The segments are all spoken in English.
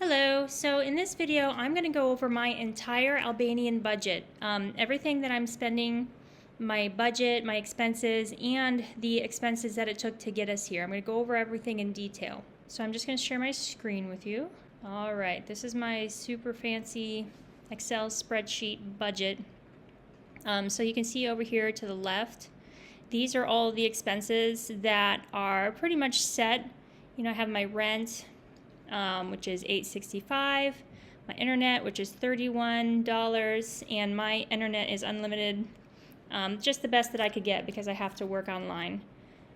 Hello, so in this video I'm going to go over my entire Albanian budget. Everything that I'm spending, my budget, my expenses, and the expenses that it took to get us here. I'm going to go over everything in detail. So I'm just going to share my screen with you. Alright, this is my super fancy Excel spreadsheet budget. So you can see over here to the left, these are all the expenses that are pretty much set. You know, I have my rent, which is $8.65, my internet, which is $31, and my internet is unlimited, just the best that I could get because I have to work online.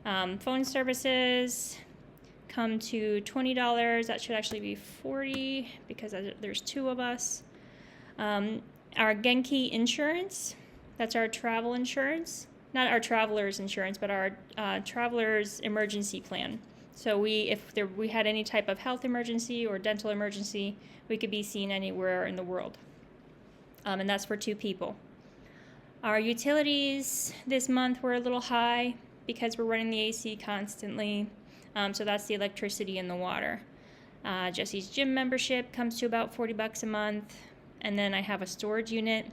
Phone services come to $20. That should actually be $40 because there's two of us. Our Genki insurance, that's our travel insurance, not our traveler's insurance, but our traveler's emergency plan. So if we had any type of health emergency or dental emergency, we could be seen anywhere in the world. And that's for two people. Our utilities this month were a little high because we're running the AC constantly. So that's the electricity and the water. Jesse's gym membership comes to about $40 a month. And then I have a storage unit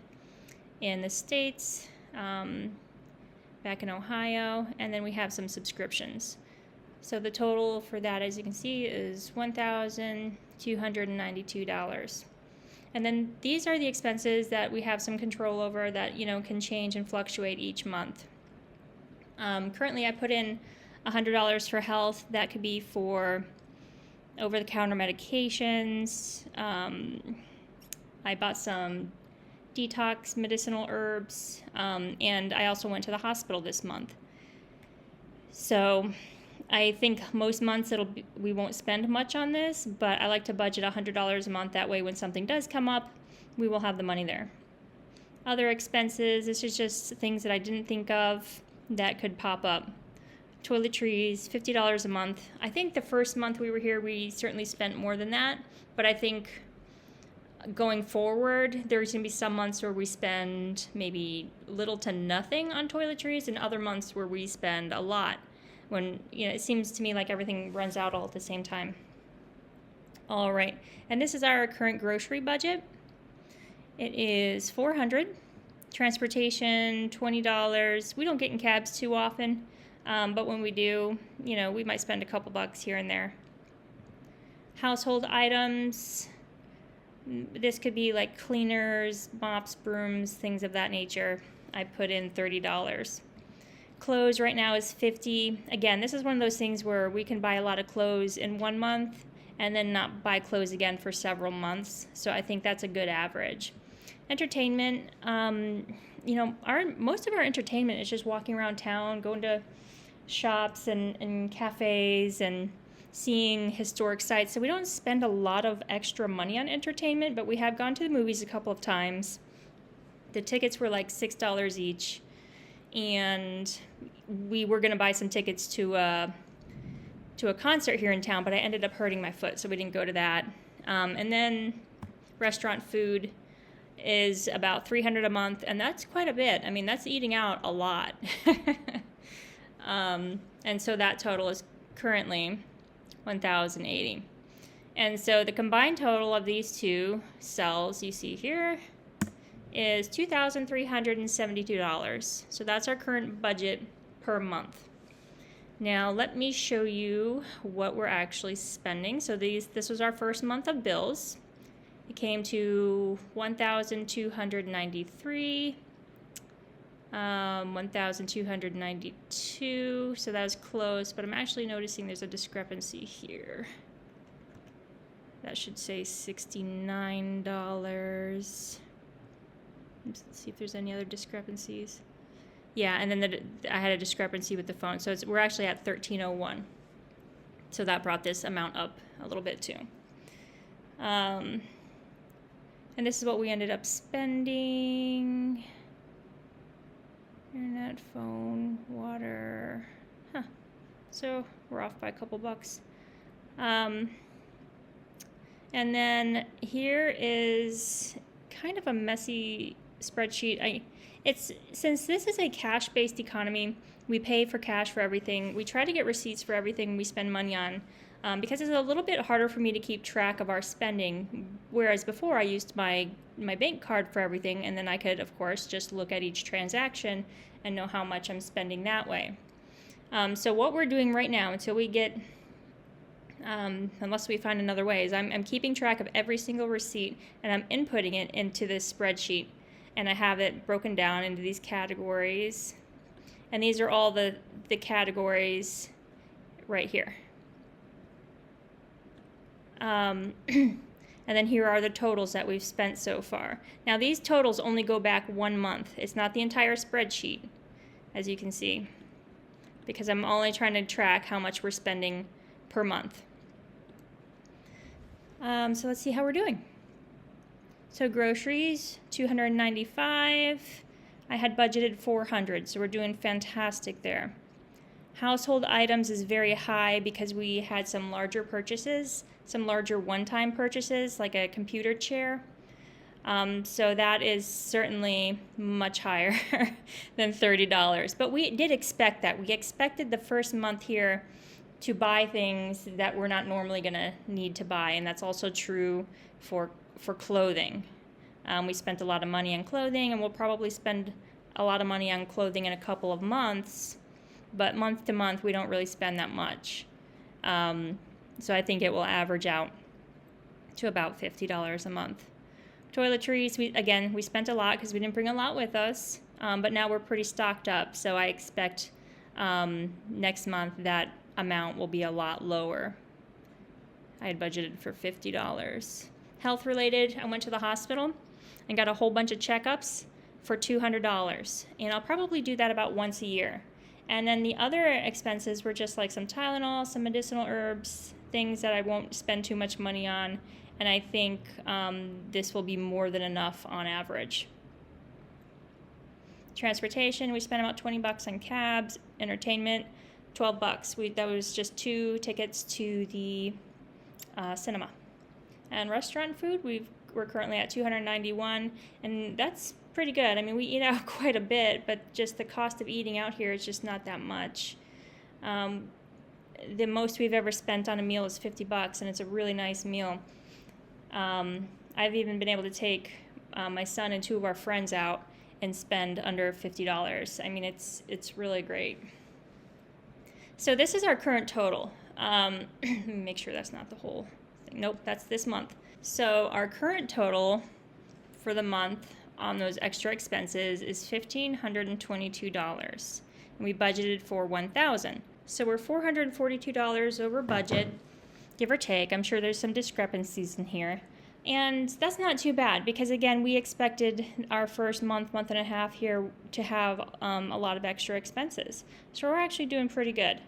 in the States, back in Ohio. And then we have some subscriptions. So the total for that, as you can see, is $1,292. And then these are the expenses that we have some control over that, you know, can change and fluctuate each month. Currently, I put in $100 for health. That could be for over-the-counter medications. I bought some detox medicinal herbs, and I also went to the hospital this month. So I think most months we won't spend much on this, but I like to budget $100 a month. That way when something does come up, we will have the money there. Other expenses, this is just things that I didn't think of that could pop up. Toiletries, $50 a month. I think the first month we were here, we certainly spent more than that, but I think going forward, there's going to be some months where we spend maybe little to nothing on toiletries and other months where we spend a lot. When, you know, it seems to me like everything runs out all at the same time. All right, and this is our current grocery budget. It is $400. Transportation, $20. We don't get in cabs too often, but when we do, you know, we might spend a couple bucks here and there. Household items, this could be like cleaners, mops, brooms, things of that nature. I put in $30. Clothes right now is $50. Again, this is one of those things where we can buy a lot of clothes in 1 month and then not buy clothes again for several months. So I think that's a good average. Entertainment, you know, most of our entertainment is just walking around town, going to shops and cafes and seeing historic sites. So we don't spend a lot of extra money on entertainment, but we have gone to the movies a couple of times. The tickets were like $6 each. And we were going to buy some tickets to a concert here in town, but I ended up hurting my foot, so we didn't go to that. And then restaurant food is about $300 a month, and that's quite a bit. I mean, that's eating out a lot. And so that total is currently $1,080. And so the combined total of these two cells you see here is $2,372. So that's our current budget per month. Now let me show you what we're actually spending. So this was our first month of bills. It came to $1,293, $1,292. So that was close, but I'm actually noticing there's a discrepancy here. That should say $69. Let's see if there's any other discrepancies. Yeah, and then I had a discrepancy with the phone. So we're actually at $1,301. So that brought this amount up a little bit too. And this is what we ended up spending. Internet, phone, water. So we're off by a couple bucks. And then here is kind of a messy spreadsheet. Since this is a cash-based economy, we pay for cash for everything. We try to get receipts for everything we spend money on. because it's a little bit harder for me to keep track of our spending, whereas before I used my bank card for everything, and then I could, of course, just look at each transaction and know how much I'm spending that way. So what we're doing right now, until we get, unless we find another way, is I'm keeping track of every single receipt, and I'm inputting it into this spreadsheet, and I have it broken down into these categories, and these are all the categories right here. And then here are the totals that we've spent so far. Now these totals only go back 1 month. It's not the entire spreadsheet, as you can see, because I'm only trying to track how much we're spending per month. So let's see how we're doing. So groceries, $295. I had budgeted $400, so we're doing fantastic there. Household items is very high because we had some larger purchases, some larger one-time purchases, like a computer chair. So that is certainly much higher than $30. But we did expect that. We expected the first month here to buy things that we're not normally going to need to buy, and that's also true for clothing. We spent a lot of money on clothing, and we'll probably spend a lot of money on clothing in a couple of months, but month to month we don't really spend that much. So I think it will average out to about $50 a month. Toiletries, we spent a lot because we didn't bring a lot with us, but now we're pretty stocked up, so I expect next month that amount will be a lot lower. I had budgeted for $50. Health related, I went to the hospital and got a whole bunch of checkups for $200, and I'll probably do that about once a year. And then the other expenses were just like some Tylenol, some medicinal herbs, things that I won't spend too much money on, and I think this will be more than enough on average. Transportation, we spent about $20 on cabs. Entertainment, $12. That was just 2 tickets to the cinema. And restaurant food, we're currently at $291, and that's pretty good. I mean, we eat out quite a bit, but just the cost of eating out here is just not that much. The most we've ever spent on a meal is $50, and it's a really nice meal. I've even been able to take my son and 2 of our friends out and spend under $50. I mean, it's really great. So this is our current total. Let me make sure that's not the whole thing. Nope, that's this month. So our current total for the month on those extra expenses is $1,522, and we budgeted for $1,000. So we're $442 over budget, give or take. I'm sure there's some discrepancies in here. And that's not too bad because, again, we expected our first month and a half here to have a lot of extra expenses. So we're actually doing pretty good.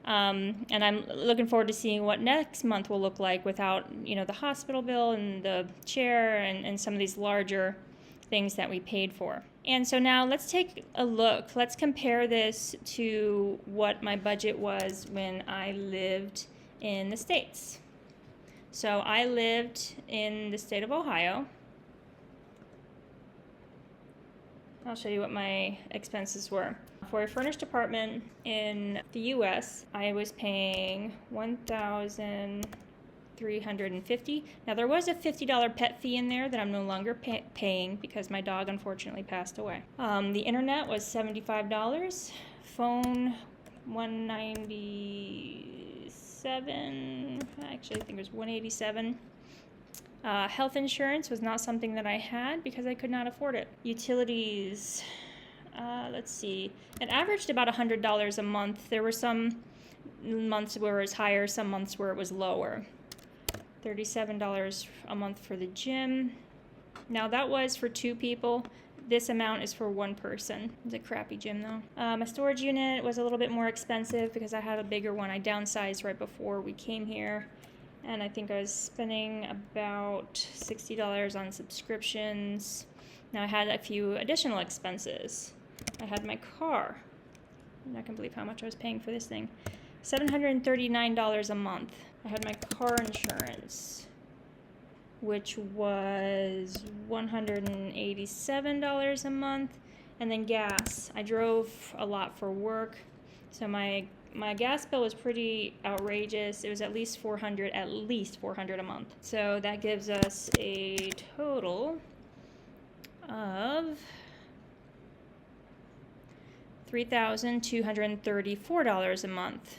And I'm looking forward to seeing what next month will look like without, the hospital bill and the chair and some of these larger things that we paid for. And so now let's take a look. Let's compare this to what my budget was when I lived in the States. So I lived in the state of Ohio. I'll show you what my expenses were. For a furnished apartment in the U.S., I was paying $1,350. Now there was a $50 pet fee in there that I'm no longer paying because my dog unfortunately passed away. The internet was $75. Phone, $197. Actually, I think it was $187. Health insurance was not something that I had because I could not afford it. Utilities, let's see, it averaged about $100 a month. There were some months where it was higher, some months where it was lower. $37 a month for the gym. Now that was for 2 people. This amount is for 1 person. It's a crappy gym though. My storage unit was a little bit more expensive because I had a bigger one. I downsized right before we came here. And I think I was spending about $60 on subscriptions. Now I had a few additional expenses. I had my car. I'm not gonna believe how much I was paying for this thing. $739 a month. I had my car insurance, which was $187 a month. And then gas. I drove a lot for work, so my my gas bill was pretty outrageous. It was at least 400 a month. So that gives us a total of $3,234 a month.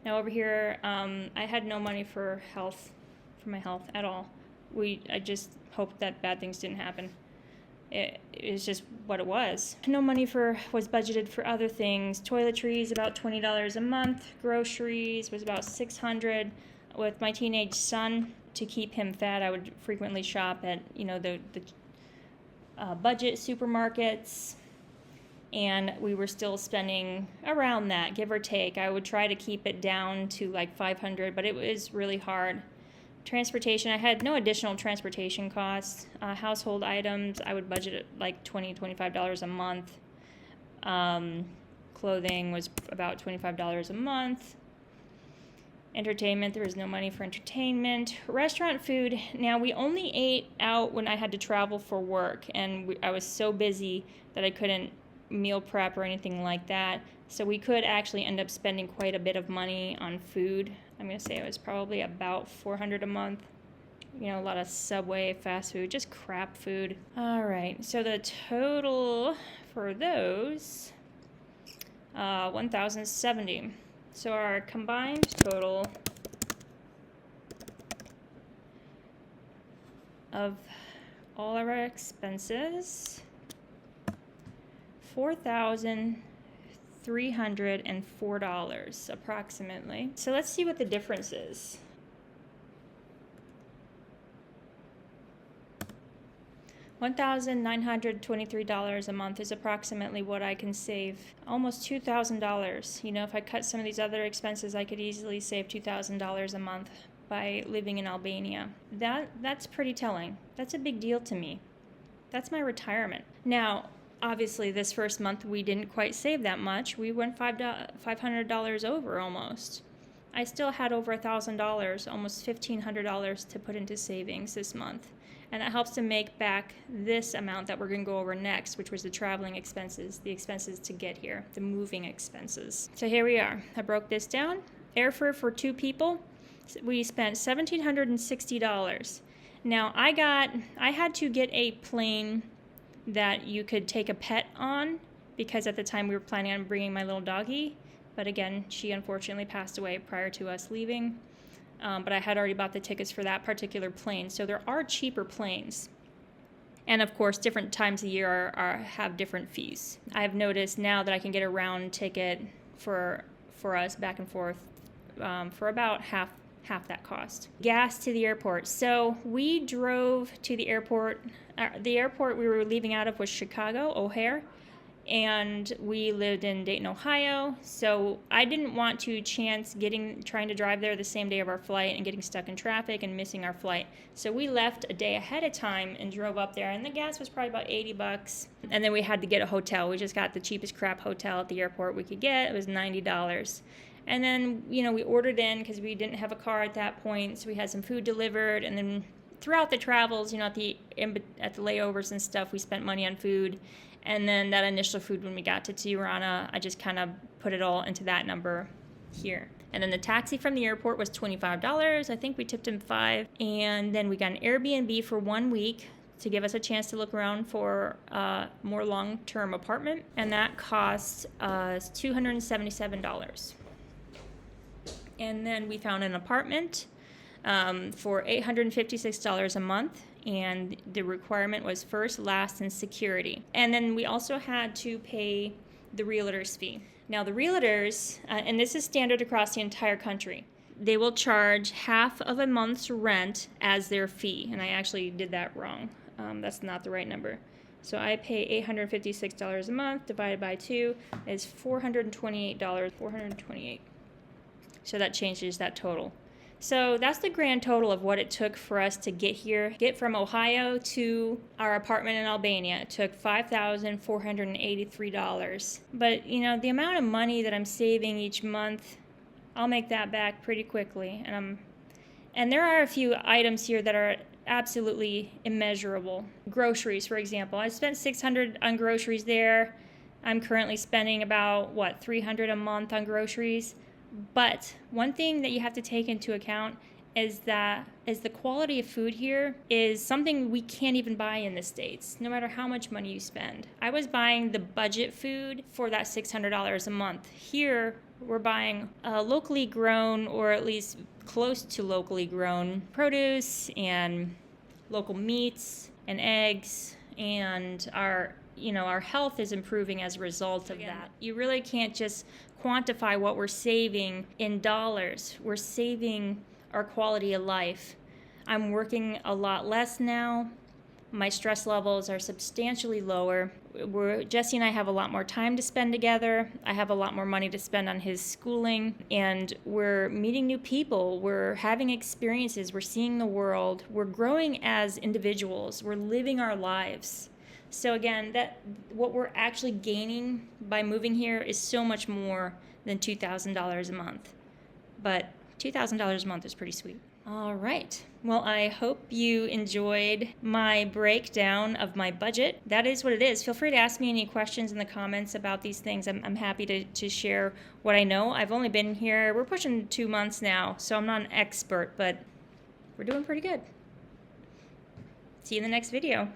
Now over here, I had no money for my health at all. I just hoped that bad things didn't happen. It was just what it was. No money was budgeted for other things. Toiletries, about $20 a month. Groceries was about $600. With my teenage son, to keep him fed, I would frequently shop at, the budget supermarkets. And we were still spending around that, give or take. I would try to keep it down to like $500, but it was really hard. Transportation, I had no additional transportation costs. Household items, I would budget at like $20, $25 a month. Clothing was about $25 a month. Entertainment, there was no money for entertainment. Restaurant food, now we only ate out when I had to travel for work, and I was so busy that I couldn't meal prep or anything like that. So we could actually end up spending quite a bit of money on food. I'm going to say it was probably about $400 a month. A lot of Subway, fast food, just crap food. All right, so the total for those, $1,070. So our combined total of all of our expenses, $4,304 approximately. So let's see what the difference is. $1,923 a month is approximately what I can save. Almost $2,000. If I cut some of these other expenses, I could easily save $2,000 a month by living in Albania. That's pretty telling. That's a big deal to me. That's my retirement. Now, obviously, this first month we didn't quite save that much. We went $500 over almost. I still had over $1,000, almost $1,500 to put into savings this month. And that helps to make back this amount that we're going to go over next, which was the traveling expenses, the expenses to get here, the moving expenses. So here we are. I broke this down. Airfare for 2 people, we spent $1,760. Now, I had to get a plane that you could take a pet on, because at the time we were planning on bringing my little doggie. But again, she unfortunately passed away prior to us leaving. But I had already bought the tickets for that particular plane. So there are cheaper planes. And of course, different times of year have different fees. I've noticed now that I can get a round ticket for us back and forth for about half that cost. Gas to the airport. So we drove to the airport. The airport we were leaving out of was Chicago, O'Hare. And we lived in Dayton, Ohio, so I didn't want to chance trying to drive there the same day of our flight and getting stuck in traffic and missing our flight. So we left a day ahead of time and drove up there, and the gas was probably about $80. And then we had to get a hotel. We just got the cheapest crap hotel at the airport we could get. It was $90. And then, we ordered in because we didn't have a car at that point, so we had some food delivered. And then throughout the travels, at the layovers and stuff, we spent money on food. And then that initial food when we got to Tirana, I just kind of put it all into that number here. And then the taxi from the airport was $25. I think we tipped him $5. And then we got an Airbnb for 1 week to give us a chance to look around for a more long-term apartment. And that cost us $277. And then we found an apartment for $856 a month. And the requirement was first, last, and security. And then we also had to pay the realtor's fee. Now the realtors, and this is standard across the entire country, they will charge half of a month's rent as their fee. And I actually did that wrong. That's not the right number. So I pay $856 a month divided by 2 is $428. $428. So that changes that total. So that's the grand total of what it took for us to get from Ohio to our apartment in Albania. It took $5,483. But, the amount of money that I'm saving each month, I'll make that back pretty quickly. And there are a few items here that are absolutely immeasurable. Groceries, for example. I spent $600 on groceries there. I'm currently spending about, what, $300 a month on groceries. But one thing that you have to take into account is the quality of food here is something we can't even buy in the States, no matter how much money you spend. I was buying the budget food for that $600 a month. Here, we're buying locally grown, or at least close to locally grown, produce and local meats and eggs, and our health is improving as a result of that. You really can't just quantify what we're saving in dollars. We're saving our quality of life. I'm working a lot less now. My stress levels are substantially lower. Jesse and I have a lot more time to spend together. I have a lot more money to spend on his schooling, and we're meeting new people. We're having experiences. We're seeing the world. We're growing as individuals. We're living our lives. So again, what we're actually gaining by moving here is so much more than $2,000 a month. But $2,000 a month is pretty sweet. All right. Well, I hope you enjoyed my breakdown of my budget. That is what it is. Feel free to ask me any questions in the comments about these things. I'm happy to share what I know. I've only been here, we're pushing 2 months now, so I'm not an expert, but we're doing pretty good. See you in the next video.